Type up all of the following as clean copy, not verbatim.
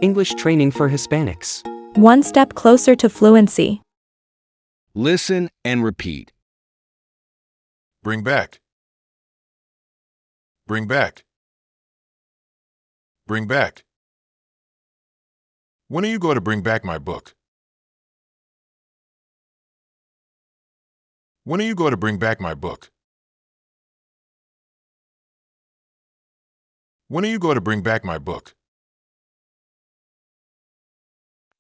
English training for Hispanics. One step closer to fluency. Listen and repeat. Bring back. Bring back. Bring back. When are you going to bring back my book? When are you going to bring back my book? When are you going to bring back my book?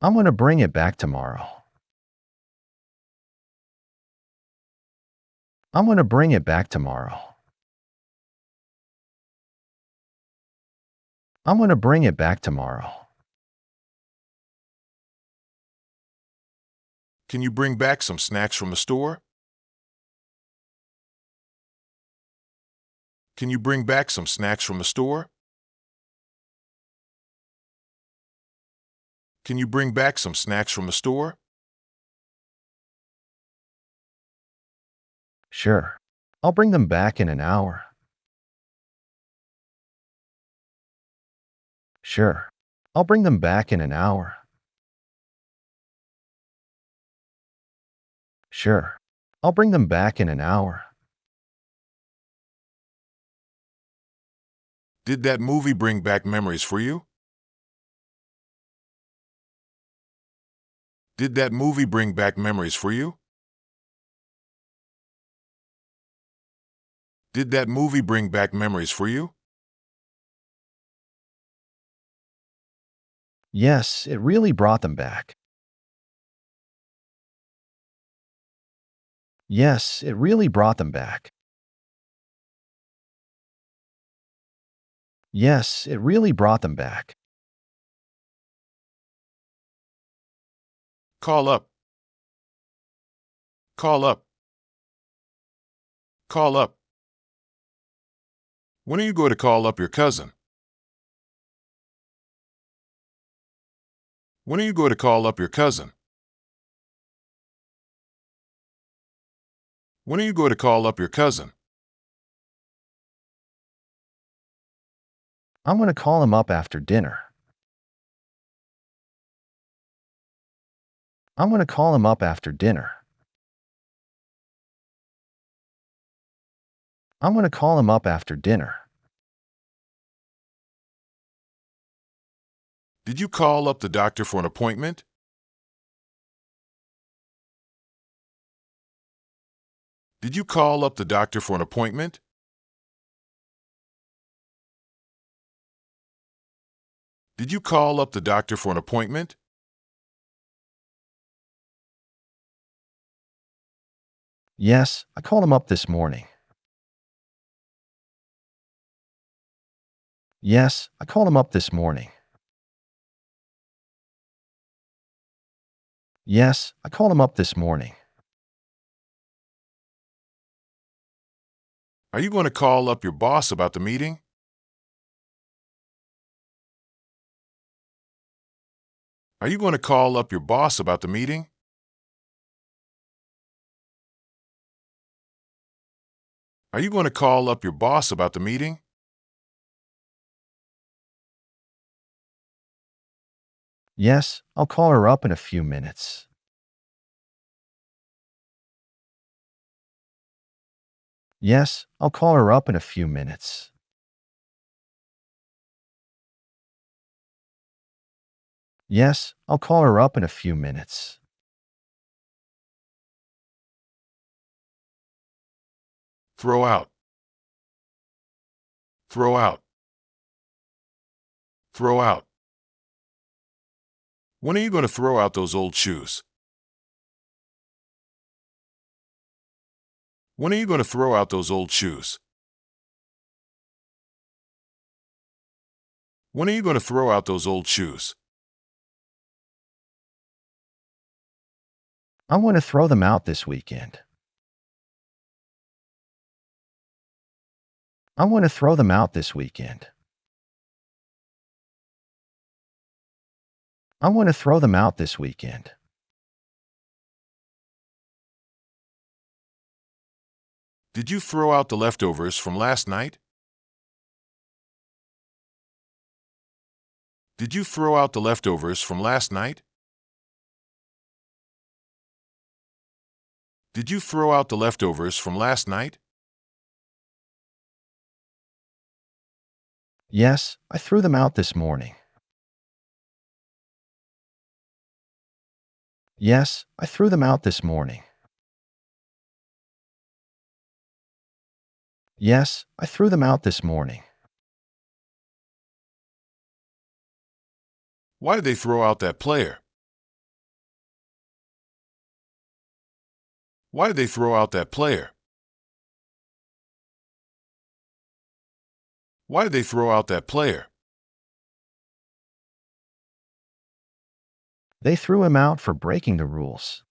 I'm going to bring it back tomorrow. I'm going to bring it back tomorrow. I'm going to bring it back tomorrow. Can you bring back some snacks from the store? Can you bring back some snacks from the store? Can you bring back some snacks from the store? Sure. I'll bring them back in an hour. Sure. I'll bring them back in an hour. Sure. I'll bring them back in an hour. Did that movie bring back memories for you? Did that movie bring back memories for you? Did that movie bring back memories for you? Yes, it really brought them back. Yes, it really brought them back. Yes, it really brought them back. Call up. Call up. Call up. When are you going to call up your cousin? When are you going to call up your cousin? When are you going to call up your cousin? I'm going to call him up after dinner. I'm going to call him up after dinner. I'm going to call him up after dinner. Did you call up the doctor for an appointment? Did you call up the doctor for an appointment? Did you call up the doctor for an appointment? Yes, I called him up this morning. Yes, I called him up this morning. Yes, I called him up this morning. Are you going to call up your boss about the meeting? Are you going to call up your boss about the meeting? Are you going to call up your boss about the meeting? Yes, I'll call her up in a few minutes. Yes, I'll call her up in a few minutes. Yes, I'll call her up in a few minutes. Throw out. Throw out. Throw out. When are you going to throw out those old shoes? When are you going to throw out those old shoes? When are you going to throw out those old shoes? I'm going to throw them out this weekend. I'm going to throw them out this weekend. I'm going to throw them out this weekend. Did you throw out the leftovers from last night? Did you throw out the leftovers from last night? Did you throw out the leftovers from last night? Yes, I threw them out this morning. Yes, I threw them out this morning. Yes, I threw them out this morning. Why did they throw out that player? Why did they throw out that player? Why did they throw out that player? They threw him out for breaking the rules.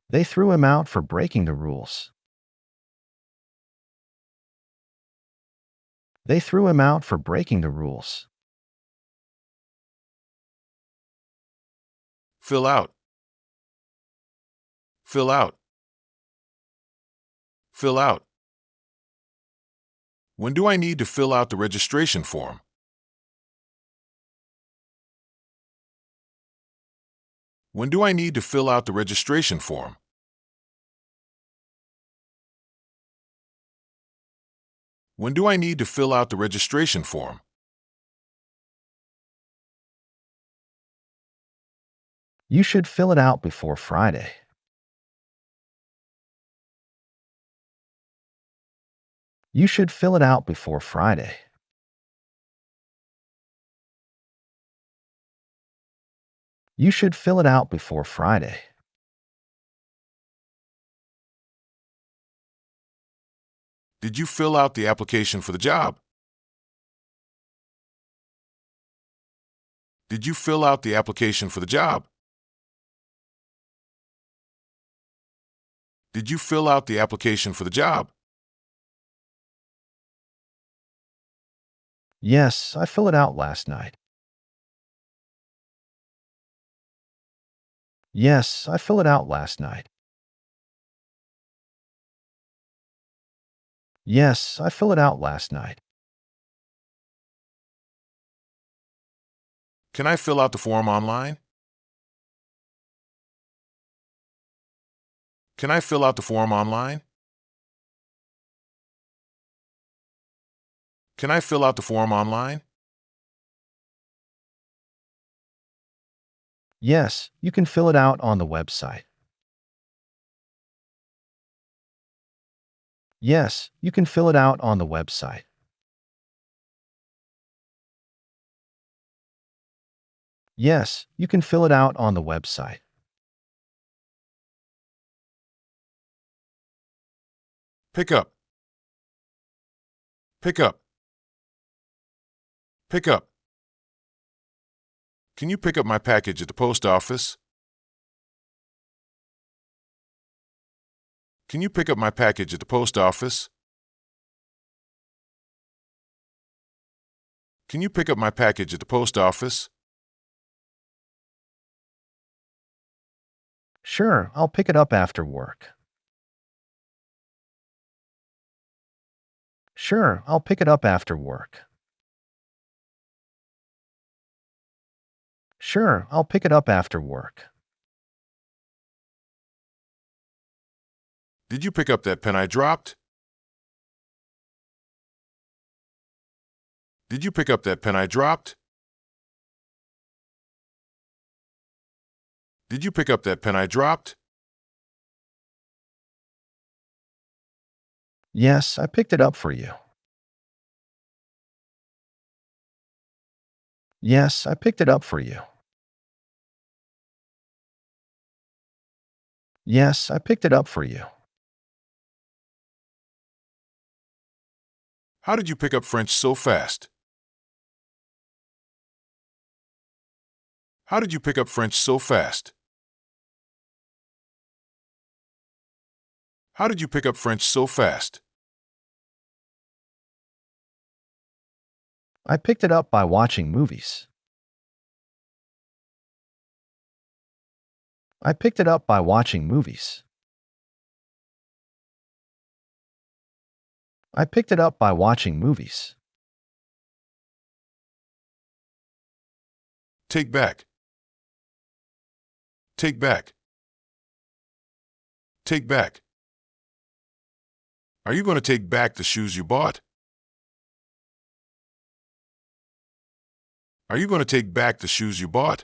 They threw him out for breaking the rules. They threw him out for breaking the rules. Fill out. Fill out. Fill out. When do I need to fill out the registration form? When do I need to fill out the registration form? When do I need to fill out the registration form? You should fill it out before Friday. You should fill it out before Friday. You should fill it out before Friday. Did you fill out the application for the job? Did you fill out the application for the job? Did you fill out the application for the job? Yes, I filled it out last night. Yes, I filled it out last night. Yes, I filled it out last night. Can I fill out the form online? Can I fill out the form online? Can I fill out the form online? Yes, you can fill it out on the website. Yes, you can fill it out on the website. Yes, you can fill it out on the website. Pick up. Pick up. Pick up. Can you pick up my package at the post office? Can you pick up my package at the post office? Can you pick up my package at the post office? Sure, I'll pick it up after work. Sure, I'll pick it up after work. Sure, I'll pick it up after work. Did you pick up that pen I dropped? Did you pick up that pen I dropped? Did you pick up that pen I dropped? Yes, I picked it up for you. Yes, I picked it up for you. Yes, I picked it up for you. How did you pick up French so fast? How did you pick up French so fast? How did you pick up French so fast? I picked it up by watching movies. I picked it up by watching movies. I picked it up by watching movies. Take back. Take back. Take back. Are you going to take back the shoes you bought? Are you going to take back the shoes you bought?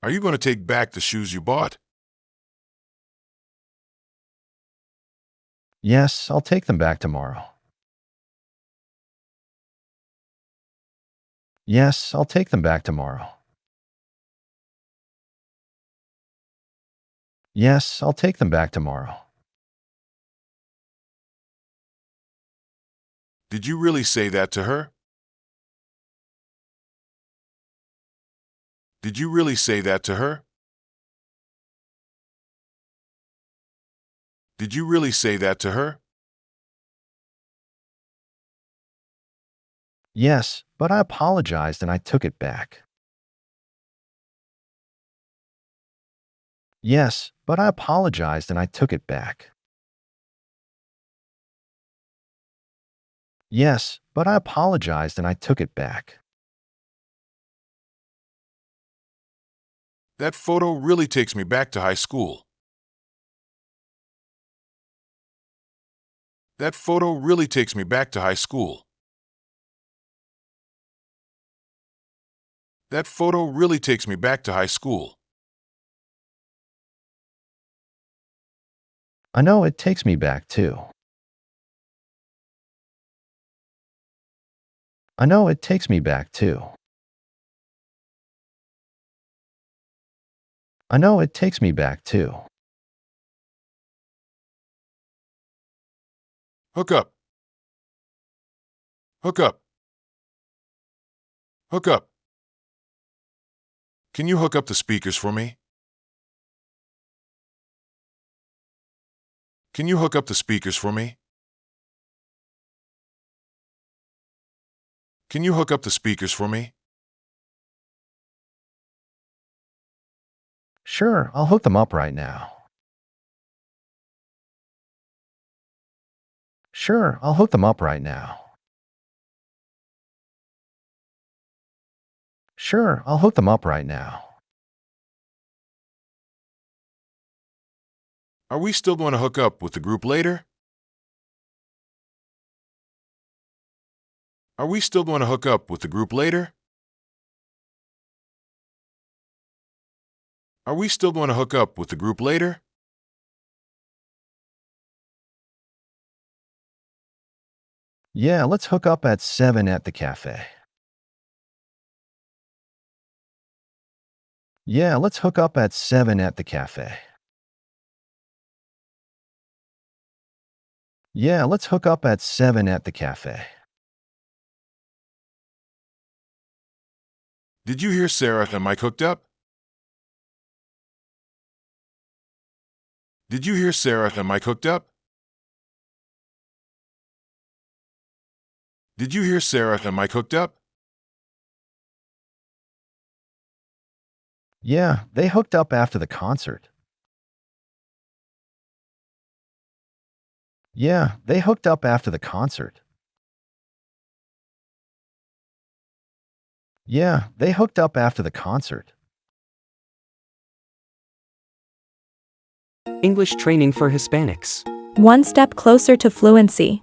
Are you going to take back the shoes you bought? Yes, I'll take them back tomorrow. Yes, I'll take them back tomorrow. Yes, I'll take them back tomorrow. Did you really say that to her? Did you really say that to her? Did you really say that to her? Yes, but I apologized and I took it back. Yes, but I apologized and I took it back. Yes, but I apologized and I took it back. That photo really takes me back to high school. That photo really takes me back to high school. That photo really takes me back to high school. I know it takes me back too. I know it takes me back too. I know it takes me back too. Hook up. Hook up. Hook up. Can you hook up the speakers for me? Can you hook up the speakers for me? Can you hook up the speakers for me? Sure, I'll hook them up right now. Sure, I'll hook them up right now. Sure, I'll hook them up right now. Are we still going to hook up with the group later? Are we still going to hook up with the group later? Are we still going to hook up with the group later? Yeah, let's hook up at 7 at the cafe. Yeah, let's hook up at 7 at the cafe. Yeah, let's hook up at 7 at the cafe. Did you hear Sarah and Mike hooked up? Did you hear Sarah and Mike hooked up? Did you hear Sarah and Mike hooked up? Yeah, they hooked up after the concert. Yeah, they hooked up after the concert. Yeah, they hooked up after the concert. English training for Hispanics. One step closer to fluency.